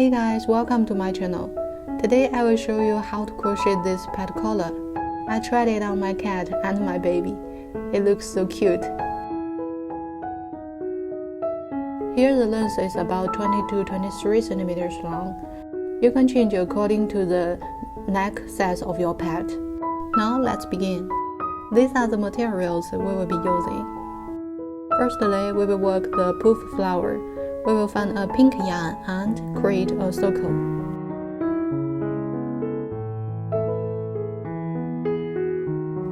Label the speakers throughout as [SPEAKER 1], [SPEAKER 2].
[SPEAKER 1] Hey guys, welcome to my channel. Today I will show you how to crochet this pet collar. I tried it on my cat and my baby. It looks so cute. Here the length is about 20 to 23 centimeters long. You can change according to the neck size of your pet. Now let's begin. These are the materials we will be using. Firstly, we will work the poof flower. We will find a pink yarn and create a circle.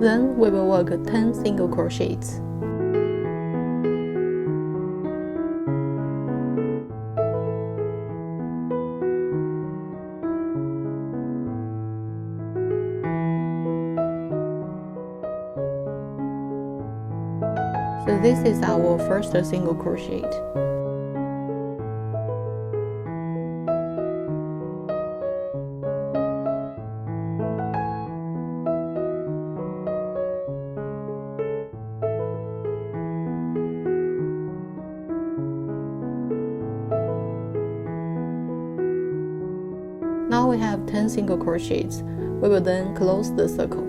[SPEAKER 1] Then we will work 10 single crochets. So this is our first single crochet. Now we have 10 single crochets. We will then close the circle.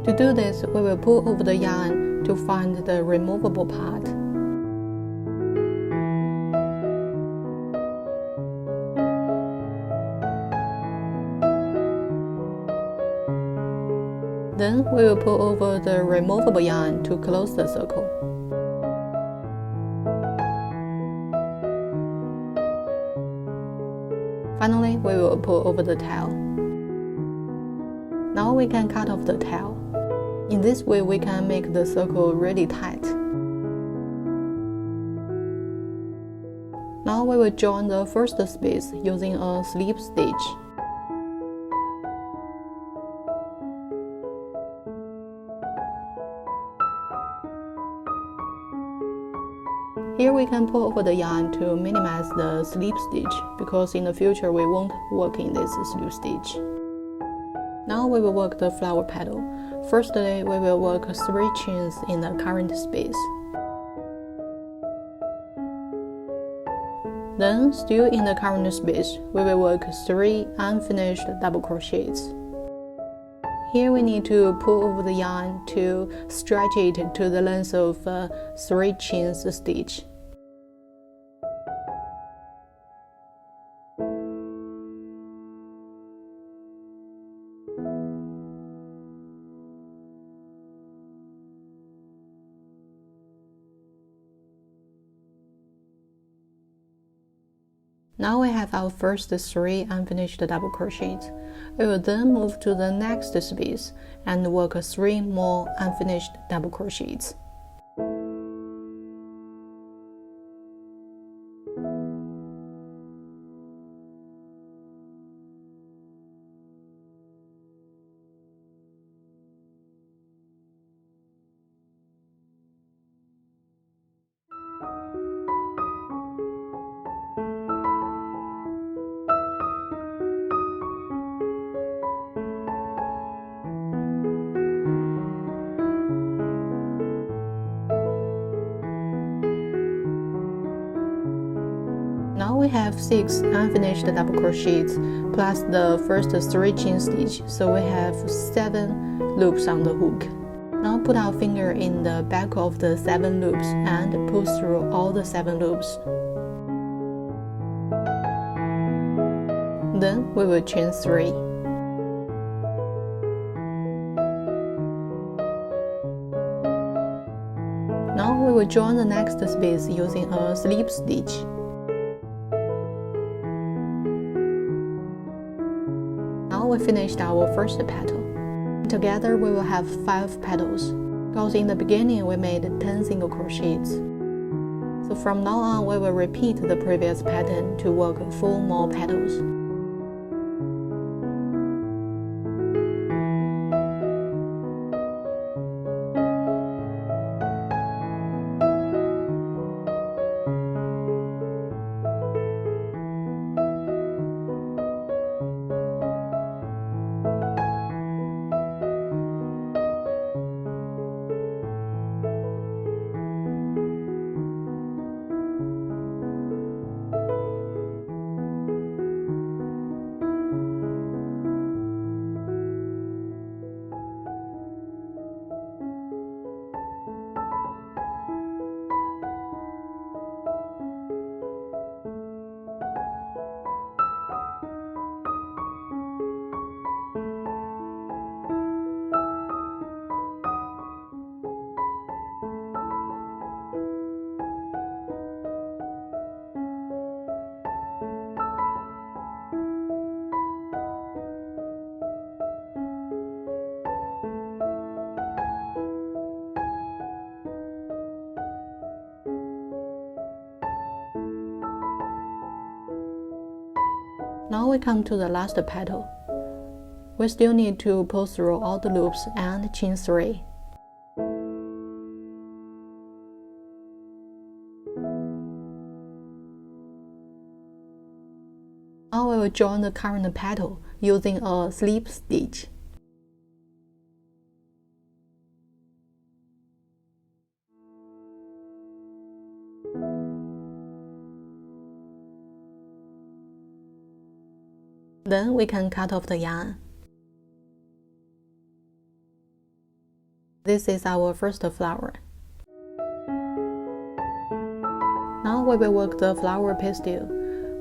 [SPEAKER 1] To do this, we will pull over the yarn to find the removable part. Then we will pull over the removable yarn to close the circle. Finally, we will pull over the tail. Now we can cut off the tail. In this way, we can make the circle really tight. Now we will join the first space using a slip stitch. Here we can pull over the yarn to minimize the slip stitch, because in the future we won't work in this slip stitch. Now we will work the flower petal. Firstly, we will work 3 chains in the current space. Then, still in the current space, we will work 3 unfinished double crochets. Here we need to pull over the yarn to stretch it to the length of 3 chains stitch. Now we have our first 3 unfinished double crochets. We will then move to the next space and work 3 more unfinished double crochets. Now we have 6 unfinished double crochets plus the first 3 chain stitch, so we have 7 loops on the hook. Now put our finger in the back of the 7 loops and pull through all the 7 loops. Then we will chain 3. Now we will join the next space using a slip stitch. Now we finished our first petal. Together we will have 5 petals, because in the beginning we made 10 single crochets. So from now on we will repeat the previous pattern to work 4 more petals. Now we come to the last petal. We still need to pull through all the loops and chain 3. Now we will join the current petal using a slip stitch. Then we can cut off the yarn. This is our first flower. Now we will work the flower pistil.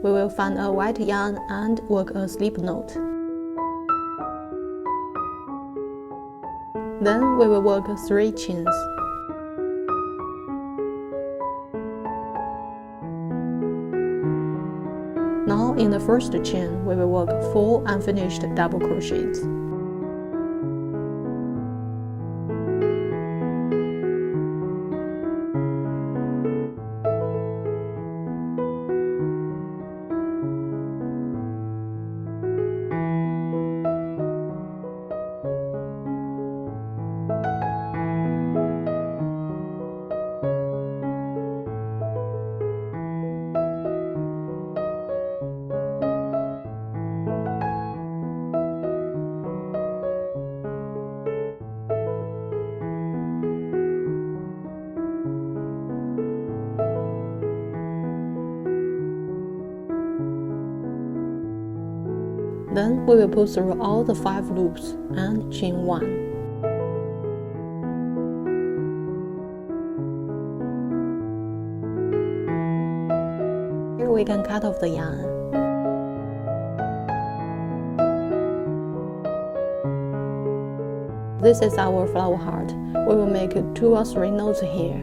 [SPEAKER 1] We will find a white yarn and work a slip knot. Then we will work 3 chains. Now in the first chain, we will work 4 unfinished double crochets. Then we will pull through all the 5 loops and chain 1. Here we can cut off the yarn. This is our flower heart. We will make 2 or 3 knots here.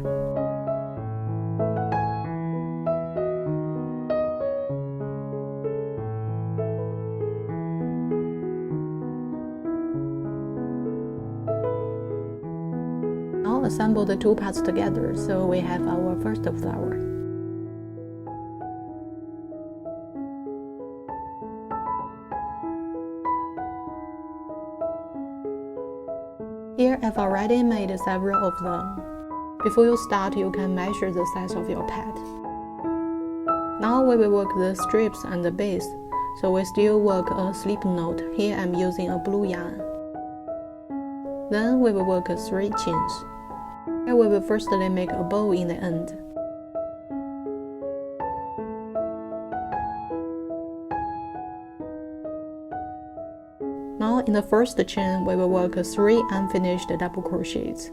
[SPEAKER 1] Now assemble the 2 parts together so we have our first flower. Here I've already made several of them. Before you start, you can measure the size of your pad. Now we will work the strips and the base, so we still work a slip knot. Here I'm using a blue yarn. Then we will work 3 chains. Here we will firstly make a bow in the end. Now in the first chain, we will work 3 unfinished double crochets.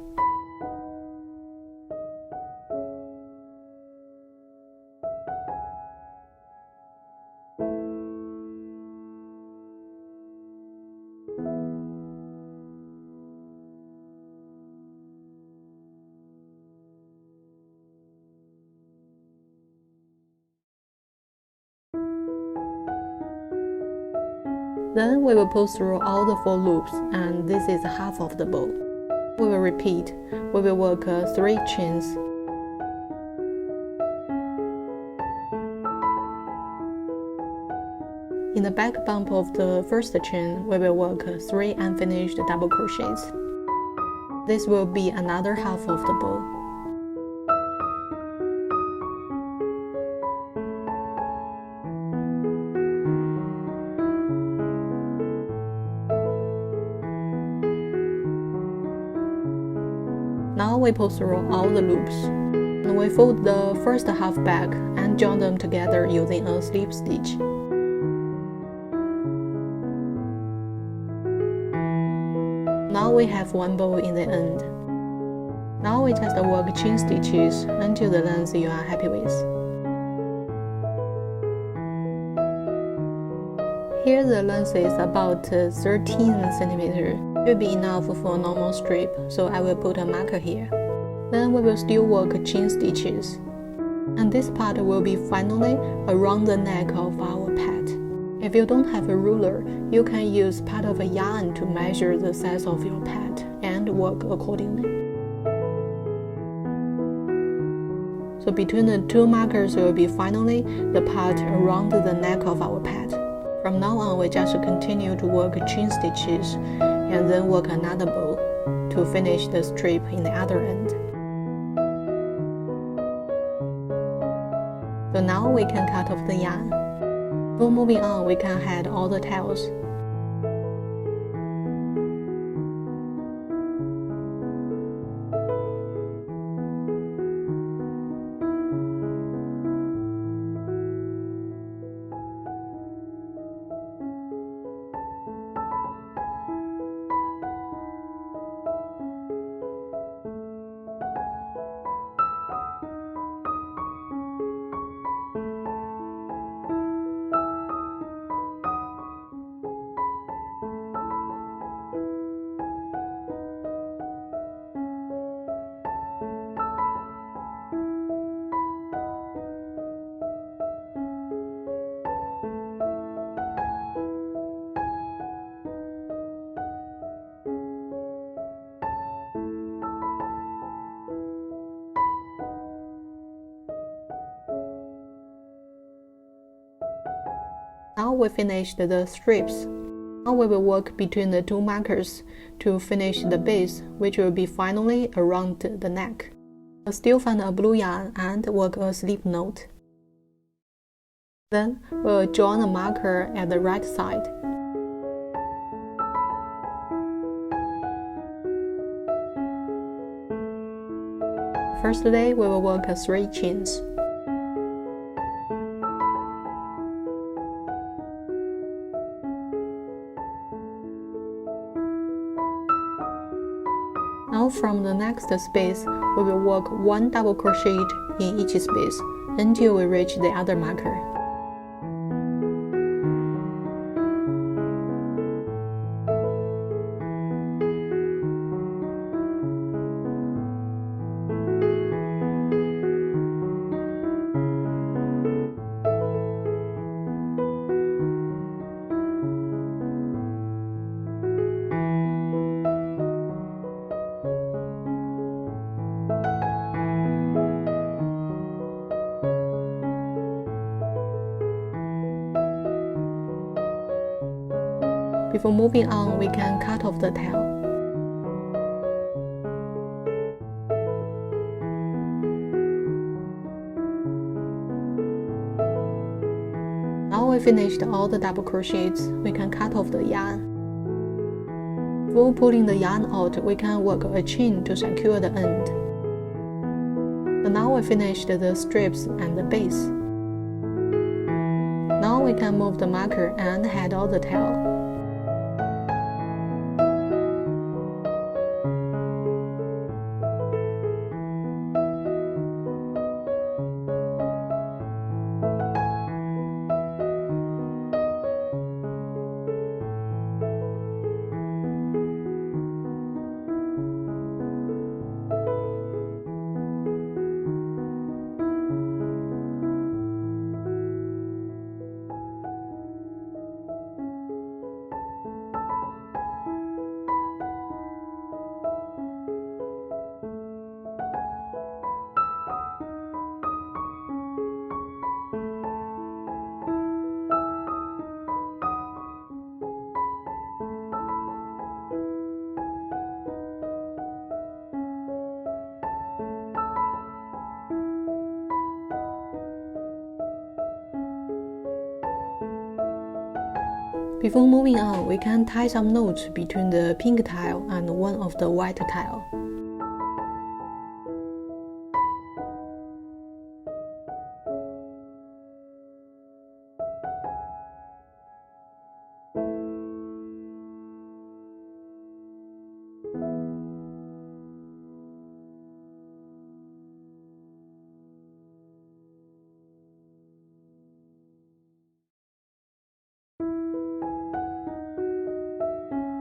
[SPEAKER 1] Then we will pull through all the 4 loops, and this is half of the bow. We will repeat. We will work 3 chains. In the back bump of the first chain, we will work 3 unfinished double crochets. This will be another half of the bow. Now we pull through all the loops. And we fold the first half back and join them together using a slip stitch. Now we have 1 bow in the end. Now we just work chain stitches until the length you are happy with. Here the length is about 13 centimeters. It will be enough for a normal strip, so I will put a marker here. Then we will still work chain stitches. And this part will be finally around the neck of our pad. If you don't have a ruler, you can use part of a yarn to measure the size of your pad and work accordingly. So between the 2 markers will be finally the part around the neck of our pad. From now on, we just continue to work chain stitches and then work another bow to finish the strip in the other end. So now we can cut off the yarn. Before moving on, we can head all the tails. Now we finished the strips. Now we will work between the two markers to finish the base, which will be finally around the neck. I'll still find a blue yarn and work a slip knot. Then we'll join the marker at the right side. First day we will work 3 chains. Now from the next space, we will work 1 double crochet in each space until we reach the other marker. Before moving on, we can cut off the tail. Now we finished all the double crochets, we can cut off the yarn. Before pulling the yarn out, we can work a chain to secure the end. So now we finished the strips and the base. Now we can move the marker and head out the tail. Before moving on, we can tie some knots between the pink tile and one of the white tile.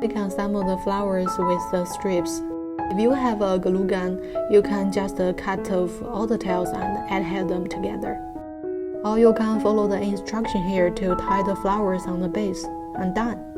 [SPEAKER 1] We can assemble the flowers with the strips. If you have a glue gun, you can just cut off all the tails and adhere them together. Or you can follow the instruction here to tie the flowers on the base, and done.